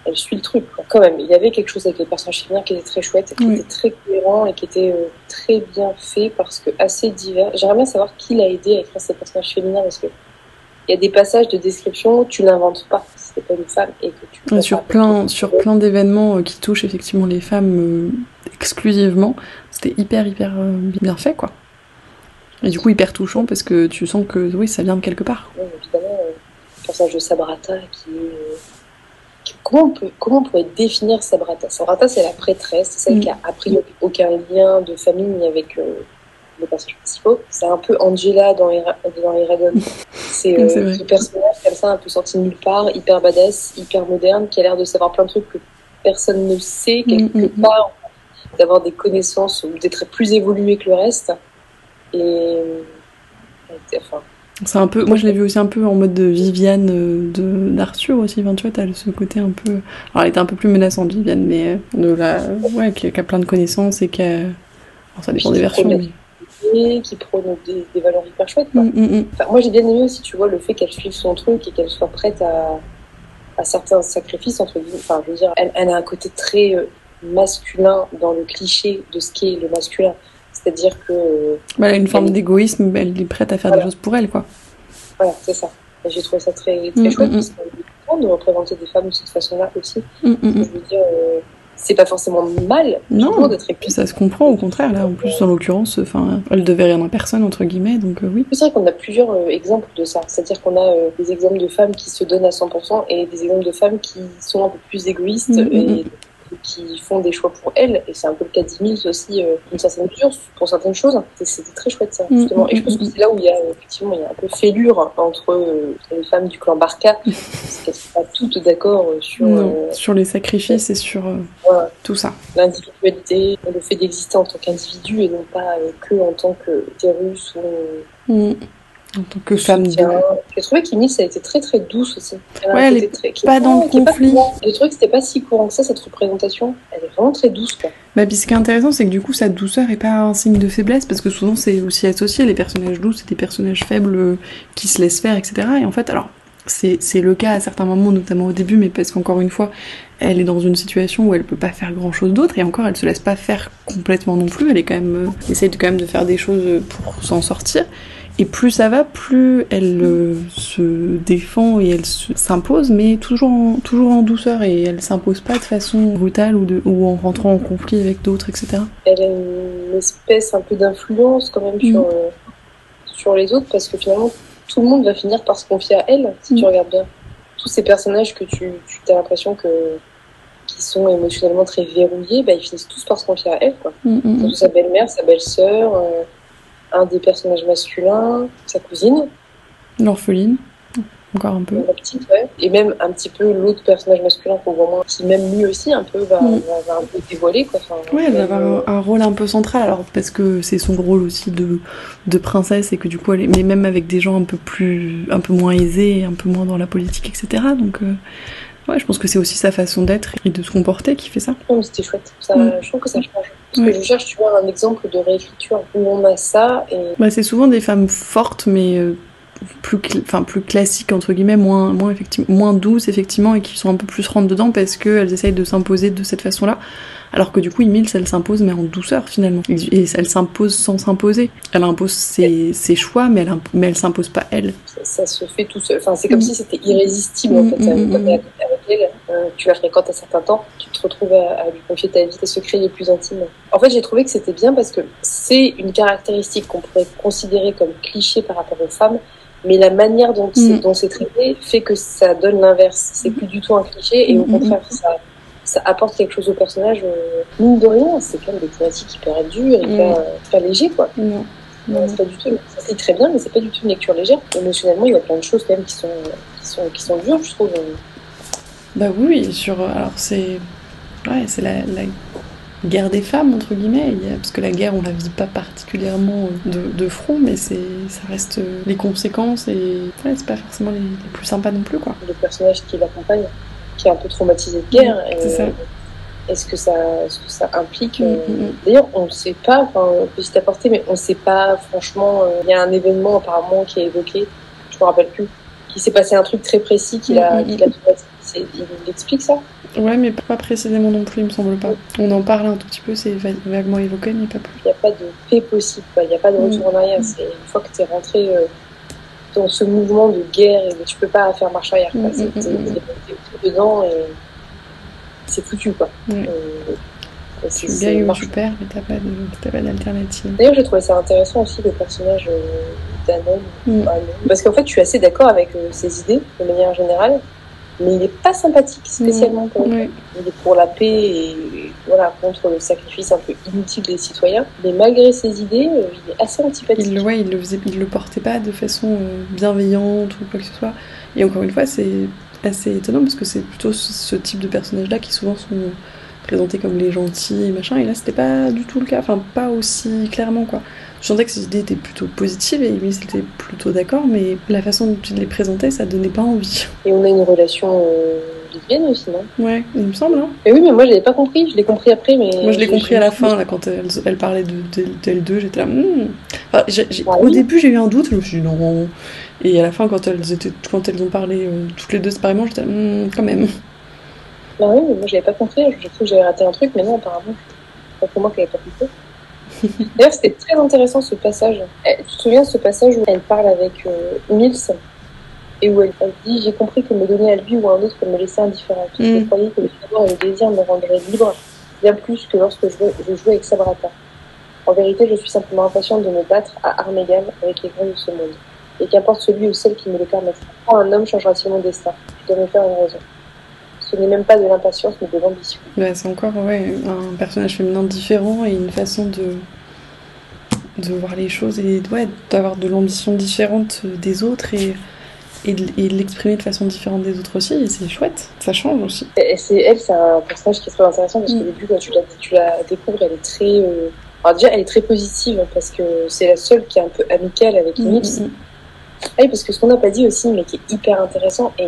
elle suit le truc, quoi. Quand même, il y avait quelque chose avec les personnages féminins qui était très chouette, qui était très cohérent et qui était très bien fait, parce que assez divers. J'aimerais bien savoir qui l'a aidé à écrire ces personnages féminins, parce que il y a des passages de description, tu l'inventes pas. C'est pas une femme et que tu sur plein d'événements qui touchent effectivement les femmes exclusivement, c'était hyper bien fait, quoi. Et du coup hyper touchant parce que tu sens que oui, ça vient de quelque part. Oui, évidemment, le personnage de Sabrata comment on pourrait définir Sabrata? Sabrata, c'est la prêtresse, c'est celle qui a appris aucun lien de famille avec les personnages principaux. C'est un peu Angela dans Eragon. C'est ce personnage comme ça, un peu sorti de nulle part, hyper badass, hyper moderne, qui a l'air de savoir plein de trucs que personne ne sait, quelque part, d'avoir des connaissances ou d'être plus évolué que le reste. Et c'est un peu, moi je l'ai vu aussi un peu en mode de Viviane d'Arthur aussi, tu vois, t'as ce côté un peu, alors elle était un peu plus menaçante Viviane, mais qui a plein de connaissances et qui a, alors ça dépend des versions, qui prône des valeurs hyper chouettes, quoi. Moi j'ai bien aimé aussi, tu vois, le fait qu'elle suive son truc et qu'elle soit prête à certains sacrifices, entre guillemets. Enfin, je veux dire, elle a un côté très masculin dans le cliché de ce qu'est le masculin. C'est-à-dire que... elle a une forme d'égoïsme, elle est prête à faire des choses pour elle, quoi. Voilà, c'est ça. Et j'ai trouvé ça très chouette, parce qu'on est content de représenter des femmes de cette façon-là aussi. Je veux dire, c'est pas forcément mal d'être puis ça se comprend, au contraire, là, en plus, en l'occurrence, elle devait rien à personne, entre guillemets, donc oui. C'est vrai qu'on a plusieurs exemples de ça. C'est-à-dire qu'on a des exemples de femmes qui se donnent à 100% et des exemples de femmes qui sont un peu plus égoïstes et qui font des choix pour elles, et c'est un peu le cas d'Emile aussi, d'une certaine mesure, pour certaines choses. C'était très chouette ça, justement. Et je pense que c'est là où il y a effectivement il y a un peu fêlure entre les femmes du clan Barca, parce qu'elles sont pas toutes d'accord sur les sacrifices et sur voilà, tout ça. L'individualité, le fait d'exister en tant qu'individu et non pas que en tant que utérus ou en tant que femme de... J'ai trouvé qu'Emile, ça a été très très douce aussi. Elle est pas dans le conflit. J'ai trouvé que c'était pas si courant que ça, cette représentation. Elle est vraiment très douce, quoi. Puis ce qui est intéressant, c'est que du coup, sa douceur est pas un signe de faiblesse, parce que souvent, c'est aussi associé. Les personnages doux, c'est des personnages faibles qui se laissent faire, etc. Et en fait, alors, c'est le cas à certains moments, notamment au début, mais parce qu'encore une fois, elle est dans une situation où elle peut pas faire grand chose d'autre, et encore, elle se laisse pas faire complètement non plus. Elle est quand même, essaye quand même de faire des choses pour s'en sortir. Et plus ça va, plus elle se défend et elle s'impose, mais toujours en douceur, et elle s'impose pas de façon brutale ou en rentrant en conflit avec d'autres, etc. Elle a une espèce un peu d'influence quand même sur les autres, parce que finalement, tout le monde va finir par se confier à elle, si tu regardes bien. Tous ces personnages que tu as l'impression qui sont émotionnellement très verrouillés, ils finissent tous par se confier à elle, quoi. Sa belle-mère, sa belle-sœur, un des personnages masculins, sa cousine. L'orpheline, encore un peu. La petite, ouais. Et même un petit peu l'autre personnage masculin qu'on voit moins, qui même lui aussi un peu va un peu dévoiler, quoi. Enfin, elle va avoir un rôle un peu central, alors parce que c'est son rôle aussi de princesse, et que du coup mais même avec des gens un peu moins aisés, un peu moins dans la politique, etc. Donc je pense que c'est aussi sa façon d'être et de se comporter qui fait ça. Non, c'était chouette. Je trouve que ça change. Parce que je cherche, tu vois, un exemple de réécriture où on a ça et... c'est souvent des femmes fortes, mais plus classiques, entre guillemets, moins douces, effectivement, et qui sont un peu plus rentre dedans parce qu'elles essayent de s'imposer de cette façon-là. Alors que du coup, Emile, elle s'impose, mais en douceur, finalement. Et elle s'impose sans s'imposer. Elle impose ses choix, mais elle s'impose pas elle. Ça se fait tout seul. Enfin, c'est comme si c'était irrésistible, en fait. Comme avec elle, tu la fréquentes un certain temps, tu te retrouves à lui confier ta vie, tes secrets les plus intimes. En fait, j'ai trouvé que c'était bien parce que c'est une caractéristique qu'on pourrait considérer comme cliché par rapport aux femmes, mais la manière dont c'est traité fait que ça donne l'inverse. C'est plus du tout un cliché, et au contraire, ça apporte quelque chose au personnage. Mine de rien, c'est quand même des thématiques hyper dures, hyper légers, quoi. C'est pas du tout, ça c'est très bien, mais c'est pas du tout une lecture légère. Émotionnellement, il y a plein de choses quand même qui sont dures, je trouve. Oui, alors c'est la guerre des femmes, entre guillemets, parce que la guerre, on la vit pas particulièrement de front, mais ça reste les conséquences, et c'est pas forcément les plus sympas non plus, quoi. Le personnage qui l'accompagne, qui est un peu traumatisé de guerre, c'est ça. Est-ce que ça implique... D'ailleurs, on ne sait pas, petit aparté, mais on ne sait pas, franchement, il y a un événement apparemment qui est évoqué, je ne me rappelle plus, qui s'est passé un truc très précis qu'il a traumatisé. Il explique ça? Ouais, mais pas précisément non plus, il me semble pas. On en parle un tout petit peu, c'est vaguement évoqué, mais pas plus. Il n'y a pas de paix possible, il n'y a pas de retour en arrière. C'est une fois que tu es rentré dans ce mouvement de guerre, et tu peux pas faire marche arrière. T'es pris dedans et c'est foutu, quoi. Tu gagnes ou tu perds, mais t'as pas d'alternative. D'ailleurs, j'ai trouvé ça intéressant aussi, le personnage d'Anon. Parce qu'en fait, je suis assez d'accord avec ses idées, de manière générale, mais il n'est pas sympathique spécialement pour le coup. Il est pour la paix et contre le sacrifice un peu inutile des citoyens. Mais malgré ses idées, il est assez antipathique. Il le portait pas de façon bienveillante ou quoi que ce soit. Et encore une fois, c'est assez étonnant parce que c'est plutôt ce type de personnages-là qui souvent sont présentés comme les gentils et machin. Et là, c'était pas du tout le cas. Enfin, pas aussi clairement, quoi. Je sentais que ces idées étaient plutôt positives et lui, c'était plutôt d'accord, mais la façon dont il les présentait, ça donnait pas envie. Et on a une relation lesbienne aussi, non? Ouais, il me semble. Hein. Mais oui, mais moi, je l'avais pas compris. Je l'ai compris après, mais... Moi, je l'ai compris à la fin, là, quand elle parlait d'elles deux, j'étais là... Au début, j'ai eu un doute, je me suis dit non... Et à la fin, quand elles ont parlé toutes les deux séparément, j'étais là, quand même. Bah oui, mais moi, je l'avais pas compris. J'ai cru que j'avais raté un truc, mais non, apparemment, c'est pas pour moi qu'elle avait pas compris. D'ailleurs, c'était très intéressant ce passage. Tu te souviens de ce passage où elle parle avec Mills et où elle dit « J'ai compris que me donner à lui ou à un autre me laissait indifférente. Je croyais que le savoir et le désir me rendraient libre, bien plus que lorsque je jouais avec Sabrata. En vérité, je suis simplement impatiente de me battre à armes égales avec les grands de ce monde. Et qu'importe celui ou celle qui me le permettra. Quand un homme changera-t-il mon destin? Je dois me faire une raison. Ce n'est même pas de l'impatience, mais de l'ambition. Bah, c'est encore un personnage féminin différent et une façon de voir les choses et d'avoir de l'ambition différente des autres et de l'exprimer de façon différente des autres aussi. Et c'est chouette, ça change aussi. Et c'est un personnage qui est très intéressant parce qu'au début, quand tu la découvres, elle est très... Alors déjà, elle est très positive parce que c'est la seule qui est un peu amicale avec Ymils. Ah oui, parce que ce qu'on n'a pas dit aussi, mais qui est hyper intéressant et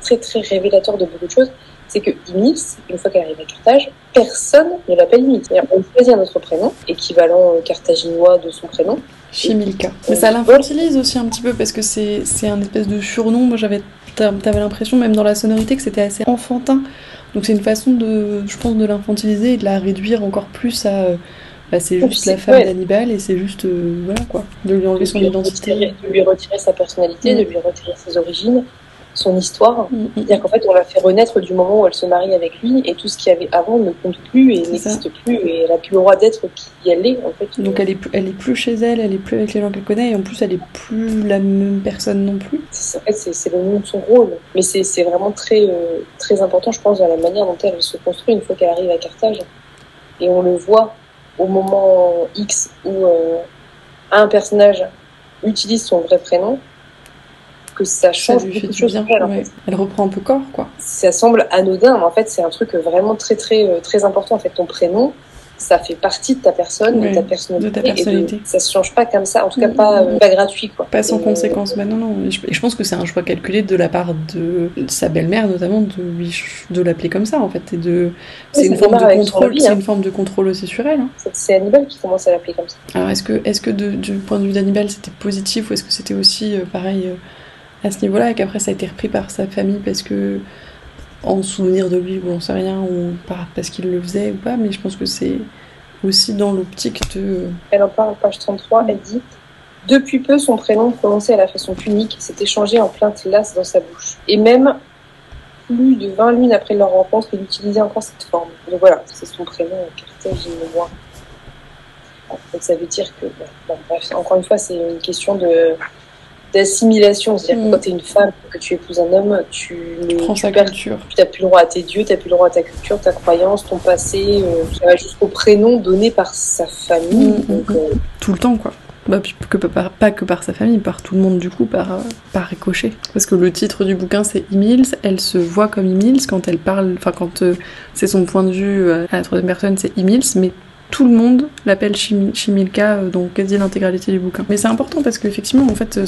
très très révélateur de beaucoup de choses, c'est que Ymils, une fois qu'elle arrive à Carthage, personne ne l'appelle Ymils. On choisit un autre prénom, équivalent carthaginois de son prénom. Chimilka. Mais ça l'infantilise aussi un petit peu parce que c'est un espèce de surnom. Moi, t'avais l'impression, même dans la sonorité, que c'était assez enfantin. Donc c'est une façon je pense, de l'infantiliser et de la réduire encore plus à... c'est juste la femme d'Hannibal et c'est juste, voilà quoi, de lui enlever son identité. De lui retirer sa personnalité, de lui retirer ses origines, son histoire. C'est-à-dire qu'en fait, on l'a fait renaître du moment où elle se marie avec lui et tout ce qu'il y avait avant ne compte plus et n'existe plus et elle a plus le droit d'être qui elle est en fait. Donc elle est plus chez elle est plus avec les gens qu'elle connaît et en plus elle est plus la même personne non plus. En fait, c'est le nom de son rôle. Mais c'est vraiment très, très important, je pense, dans la manière dont elle se construit une fois qu'elle arrive à Carthage. Et on le voit au moment X où un personnage utilise son vrai prénom, que ça change beaucoup de choses. Elle reprend un peu corps, quoi. Ça semble anodin, mais en fait, c'est un truc vraiment très, très, très important. En fait, ton prénom, ça fait partie de ta personne, de ta personnalité. Ça se change pas comme ça, en tout cas pas gratuit, quoi. Pas sans conséquence. Bah non. Et je pense que c'est un choix calculé de la part de sa belle-mère, notamment, de l'appeler comme ça, en fait. C'est une forme de contrôle. C'est une forme de contrôle aussi sur elle. Hein. C'est Hannibal qui commence à l'appeler comme ça. Alors, est-ce que du point de vue d'Hannibal, c'était positif ou est-ce que c'était aussi pareil à ce niveau-là et qu'après ça a été repris par sa famille parce que en souvenir de lui ou on sait rien ou parce qu'il le faisait ou pas, mais je pense que c'est aussi dans l'optique de... Elle en parle, page 33, elle dit « Depuis peu, son prénom prononcé à la façon punique s'est échangé en plainte lasse dans sa bouche. Et même plus de 20 lunes après leur rencontre, il utilisait encore cette forme. » Donc voilà, c'est son prénom, carthaginois. Donc ça veut dire que... bref, encore une fois, c'est une question d'assimilation, c'est-à-dire que quand tu es une femme, que tu épouses un homme, tu prends sa culture. Tu n'as plus le droit à tes dieux, tu n'as plus le droit à ta culture, ta croyance, ton passé, ça va jusqu'au prénom donné par sa famille. Donc, tout le temps, quoi. Pas que par sa famille, par tout le monde, du coup, par ricochet. Parce que le titre du bouquin, c'est Ymils, elle se voit comme Ymils quand elle parle, enfin, quand c'est son point de vue à la troisième personne, c'est Ymils, mais tout le monde l'appelle Chimilka dans quasi l'intégralité du bouquin. Mais c'est important parce qu'effectivement, en fait,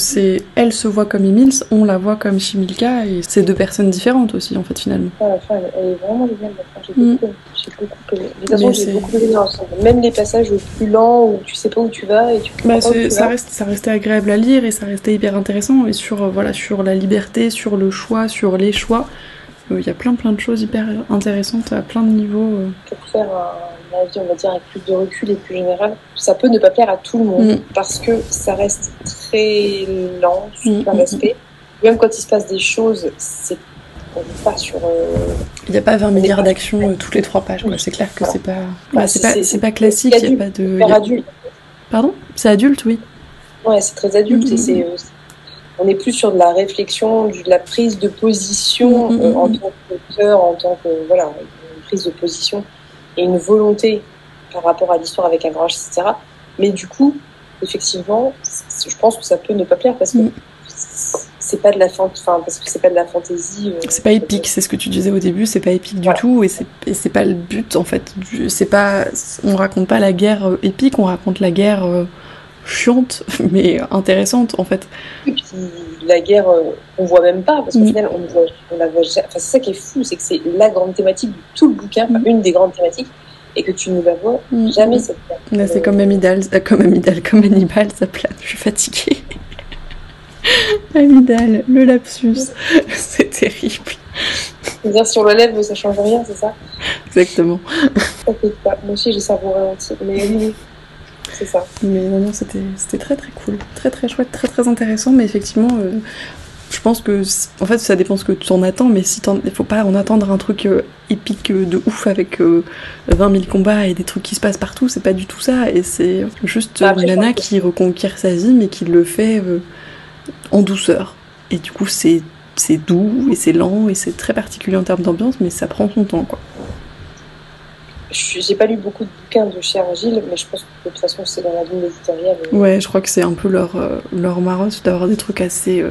elle se voit comme Ymils, on la voit comme Chimilka, et c'est deux personnes différentes aussi, en fait, finalement. La fin, elle est vraiment géniale, j'ai beaucoup aimé. De toute façon, j'ai beaucoup aimé ensemble. Même les passages plus lents où tu sais pas où tu vas et tu ça restait agréable à lire et ça restait hyper intéressant. Et sur la liberté, sur le choix, sur les choix, il y a plein de choses hyper intéressantes à plein de niveaux. Pour faire un avis, on va dire, avec plus de recul et plus général, ça peut ne pas plaire à tout le monde parce que ça reste très lent sur plein d'aspects. Même quand il se passe des choses, on n'est pas sur... Il n'y a pas 20 milliards d'actions toutes les 3 pages, quoi. C'est clair que c'est pas... c'est pas classique, il n'y a pas de... C'est adulte. Pardon ? C'est adulte, oui. Ouais, c'est très adulte et on est plus sur de la réflexion, de la prise de position en tant qu'auteur, en tant que... Voilà, une prise de position et une volonté par rapport à l'histoire avec un grand H, etc. Mais du coup, effectivement, je pense que ça peut ne pas plaire parce que c'est pas de la parce que c'est pas de la fantaisie. C'est pas épique, c'est ce que tu disais au début, c'est pas épique du tout et c'est pas le but en fait. On raconte pas la guerre épique, on raconte la guerre chiante mais intéressante en fait. Et puis la guerre, on voit même pas parce qu'au final on la voit jamais. Enfin, c'est ça qui est fou, c'est que c'est la grande thématique de tout le bouquin, une des grandes thématiques, et que tu ne la vois jamais cette guerre. Là, c'est comme Hannibal, ça plane. Je suis fatiguée. Amidal, le lapsus, c'est terrible. C'est-à-dire si on le lève, ça change rien, c'est ça ? Exactement. T'inquiète pas, moi aussi j'ai ça pour ralentir, mais oui, c'est ça. Mais non, c'était très très cool, très très chouette, très très intéressant, mais effectivement, je pense que, en fait, ça dépend ce que tu en attends, mais il faut pas en attendre un truc épique de ouf avec 20 000 combats et des trucs qui se passent partout, c'est pas du tout ça, et c'est juste une nana qui reconquiert sa vie, mais qui le fait en douceur. Et du coup, c'est c'est doux et c'est lent et c'est très particulier en termes d'ambiance, mais ça prend son temps, quoi. J'ai pas lu beaucoup de bouquins de chez Argile, mais je pense que de toute façon c'est dans la ligne éditoriale. Ouais, je crois que c'est un peu leur marotte d'avoir des trucs assez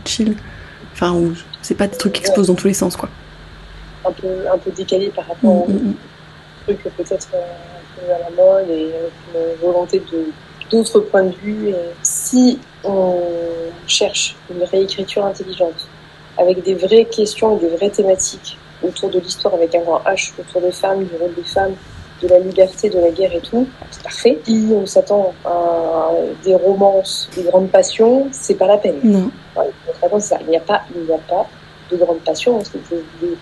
chill. Enfin, où c'est pas des trucs qui explosent dans tous les sens, quoi. Un peu décalé par rapport aux trucs peut-être un peu à la mode et une volonté d'autres points de vue. Et si on cherche une réécriture intelligente, avec des vraies questions et des vraies thématiques autour de l'histoire avec un grand H, autour des femmes, du rôle des femmes, de la liberté, de la guerre et tout, c'est parfait. Si on s'attend à des romances, des grandes passions, c'est pas la peine. Non. Ouais, ça. Il n'y a pas de grande passion, je vais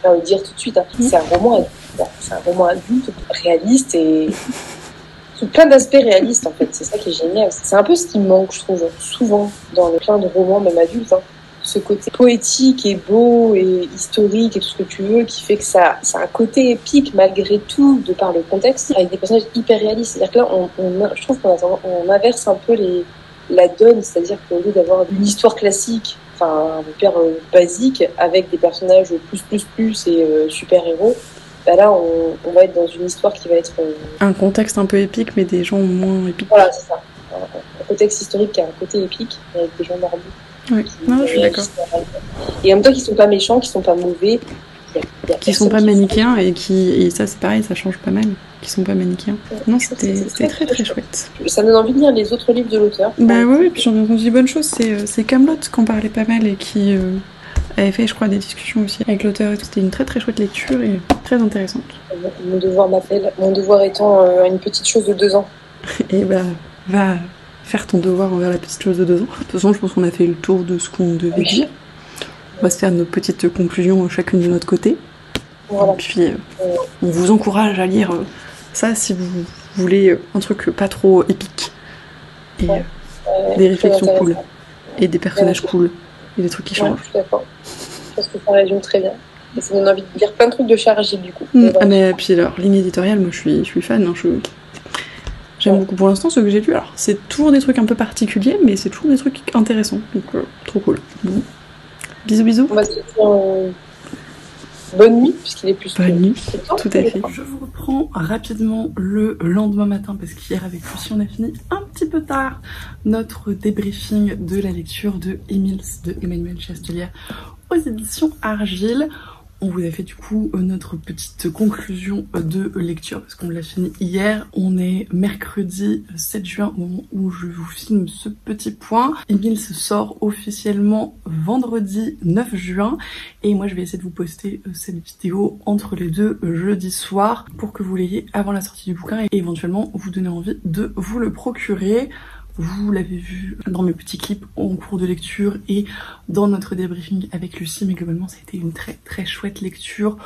le dire tout de suite. Hein. C'est un roman adulte, réaliste et sous plein d'aspects réalistes en fait. C'est ça qui est génial. C'est un peu ce qui me manque, je trouve, souvent dans plein de romans, même adultes. Hein. Ce côté poétique et beau et historique et tout ce que tu veux, qui fait que ça a un côté épique malgré tout, de par le contexte, avec des personnages hyper réalistes. C'est-à-dire que là, je trouve qu'on inverse un peu la donne, c'est-à-dire qu'au lieu d'avoir une histoire classique, enfin hyper basique, avec des personnages plus et super-héros, bah là on va être dans une histoire qui va être... un contexte un peu épique, mais des gens moins épiques. Voilà, c'est ça. Un contexte historique qui a un côté épique, avec des gens normaux. Oui, non, je suis d'accord. Et en même temps, qui sont pas méchants, qui sont pas mauvais. Qui sont pas manichéens et ça c'est pareil, ça change pas mal. Qui sont pas manichéens. Non, c'était très très chouette. Ça me donne envie de lire les autres livres de l'auteur. Bah oui, puis j'en ai entendu des bonnes choses. C'est Kaamelott qu'on parlait pas mal et qui avait fait, je crois, des discussions aussi avec l'auteur et tout. C'était une très très chouette lecture et très intéressante. Mon devoir m'appelle. Mon devoir étant une petite chose de 2 ans. Et bah, va faire ton devoir envers la petite chose de 2 ans. De toute façon, je pense qu'on a fait le tour de ce qu'on devait dire. On va se faire nos petites conclusions chacune de notre côté. Voilà. Et puis, on vous encourage à lire ça si vous voulez un truc pas trop épique. Et des réflexions cool. Et des personnages cool. Et des trucs qui changent. Je suis d'accord. Je pense que ça résume très bien. Et ça me donne envie de lire plein de trucs de chez Argile, du coup. Mais puis leur ligne éditoriale, moi je suis fan. Hein, j'aime beaucoup. Pour l'instant, ce que j'ai lu, alors c'est toujours des trucs un peu particuliers, mais c'est toujours des trucs intéressants. Donc, trop cool. Bon. Bisous. On va se dire bonne nuit, puisqu'il est plus... Bonne nuit, tout à fait. Je vous reprends rapidement le lendemain matin, parce qu'hier avec Lucie, on a fini un petit peu tard notre débriefing de la lecture de Emils de Emmanuel Chastelier aux éditions Argile. On vous a fait du coup notre petite conclusion de lecture parce qu'on l'a fini hier. On est mercredi 7 juin au moment où je vous filme ce petit point. Emils sort officiellement vendredi 9 juin et moi je vais essayer de vous poster cette vidéo entre les deux jeudi soir pour que vous l'ayez avant la sortie du bouquin et éventuellement vous donner envie de vous le procurer. Vous l'avez vu dans mes petits clips en cours de lecture et dans notre débriefing avec Lucie, mais globalement ça a été une très très chouette lecture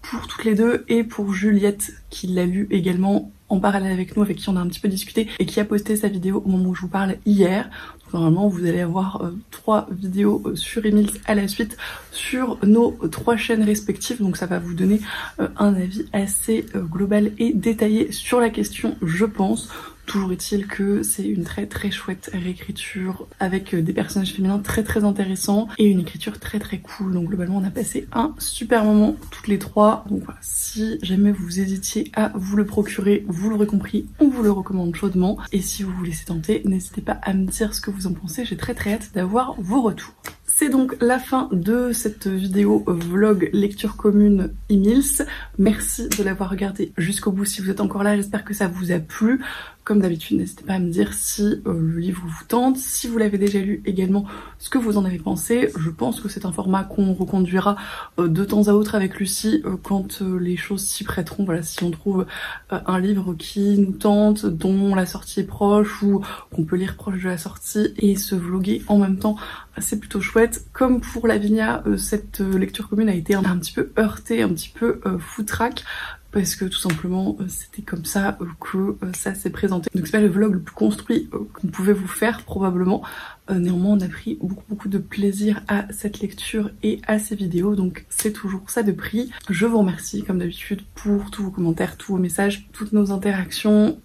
pour toutes les deux et pour Juliette qui l'a lu également en parallèle avec nous, avec qui on a un petit peu discuté et qui a posté sa vidéo au moment où je vous parle hier. Donc, normalement vous allez avoir 3 vidéos sur Emils à la suite sur nos 3 chaînes respectives, donc ça va vous donner un avis assez global et détaillé sur la question, je pense. Toujours est-il que c'est une très très chouette réécriture avec des personnages féminins très très intéressants et une écriture très très cool. Donc globalement on a passé un super moment toutes les 3. Donc voilà, si jamais vous hésitiez à vous le procurer, vous l'aurez compris, on vous le recommande chaudement. Et si vous vous laissez tenter, n'hésitez pas à me dire ce que vous en pensez, j'ai très très hâte d'avoir vos retours. C'est donc la fin de cette vidéo vlog lecture commune Emils. Merci de l'avoir regardé jusqu'au bout si vous êtes encore là, j'espère que ça vous a plu. Comme d'habitude, n'hésitez pas à me dire si le livre vous tente, si vous l'avez déjà lu également, ce que vous en avez pensé. Je pense que c'est un format qu'on reconduira de temps à autre avec Lucie quand les choses s'y prêteront. Voilà, si on trouve un livre qui nous tente, dont la sortie est proche ou qu'on peut lire proche de la sortie et se vloguer en même temps, c'est plutôt chouette. Comme pour Lavinia, cette lecture commune a été un petit peu heurtée, un petit peu foutraque. Parce que tout simplement c'était comme ça que ça s'est présenté. Donc c'est pas le vlog le plus construit qu'on pouvait vous faire probablement. Néanmoins on a pris beaucoup de plaisir à cette lecture et à ces vidéos, donc c'est toujours ça de prix. Je vous remercie comme d'habitude pour tous vos commentaires, tous vos messages, toutes nos interactions.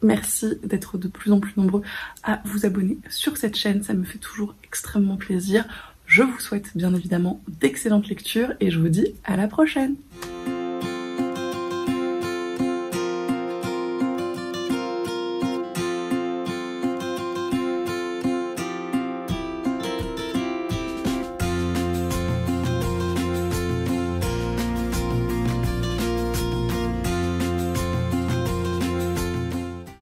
Merci d'être de plus en plus nombreux à vous abonner sur cette chaîne, ça me fait toujours extrêmement plaisir. Je vous souhaite bien évidemment d'excellentes lectures et je vous dis à la prochaine.